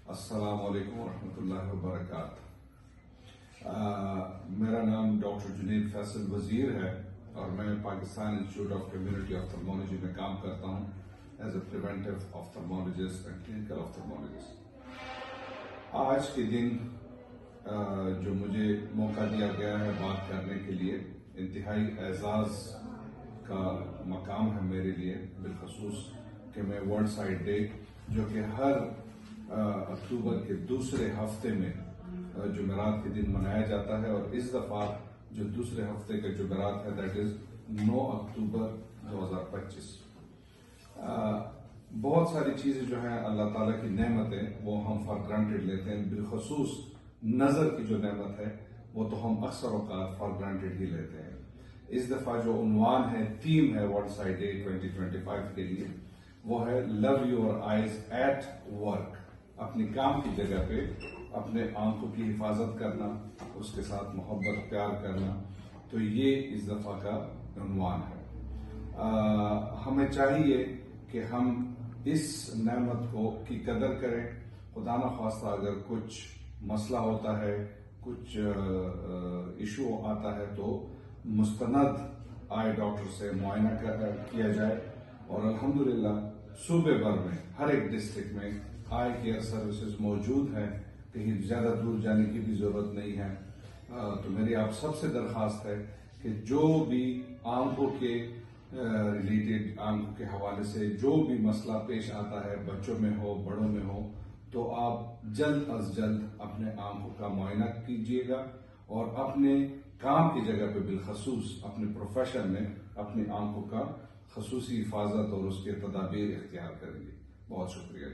السلام علیکم ورحمۃ اللہ وبرکاتہ۔ میرا نام ڈاکٹر جنید فیصل وزیر ہے اور میں Pakistan Institute of Community Ophthalmology میں کام کرتا ہوں as a preventive ophthalmologist and clinical ophthalmologist. آج کے دن جو مجھے موقع دیا گیا ہے بات کرنے کے لیے، انتہائی اعزاز کا مقام ہے میرے لیے، بالخصوص کہ میں ورلڈ سائٹ ڈے جو کہ ہر اکتوبر کے دوسرے ہفتے میں جمعرات کے دن منایا جاتا ہے، اور اس دفعہ جو دوسرے ہفتے کا جمعرات ہے دیٹ از 9 اکتوبر 2025۔ بہت ساری چیزیں جو ہیں اللہ تعالیٰ کی نعمتیں وہ ہم فار گرانٹیڈ لیتے ہیں، بالخصوص نظر کی جو نعمت ہے وہ تو ہم اکثر اوقات فار گرانٹیڈ ہی لیتے ہیں۔ اس دفعہ جو عنوان ہے، تھیم ہے ورلڈ سائٹ ڈے 2025 کے لیے، وہ ہے love your eyes at work, اپنی کام کی جگہ پہ اپنے آنکھوں کی حفاظت کرنا، اس کے ساتھ محبت پیار کرنا، تو یہ اس دفعہ کا عنوان ہے۔ ہمیں چاہیے کہ ہم اس نعمت کی قدر کریں۔ خدا نخواستہ اگر کچھ مسئلہ ہوتا ہے، کچھ ایشو آتا ہے تو مستند آئی ڈاکٹر سے معائنہ کیا جائے، اور الحمدللہ صوبے بھر میں ہر ایک ڈسٹرکٹ میں آئی کیئر سروسز موجود ہیں، کہیں زیادہ دور جانے کی بھی ضرورت نہیں ہے۔ تو میری آپ سب سے درخواست ہے کہ جو بھی آنکھوں کے ریلیٹڈ، آنکھوں کے حوالے سے جو بھی مسئلہ پیش آتا ہے، بچوں میں ہو بڑوں میں ہو، تو آپ جلد از جلد اپنے آنکھوں کا معائنہ کیجیے گا، اور اپنے کام کی جگہ پہ بالخصوص اپنے پروفیشن میں اپنی آنکھوں کا خصوصی حفاظت اور اس کے تدابیر اختیار کریں گے۔ بہت شکریہ۔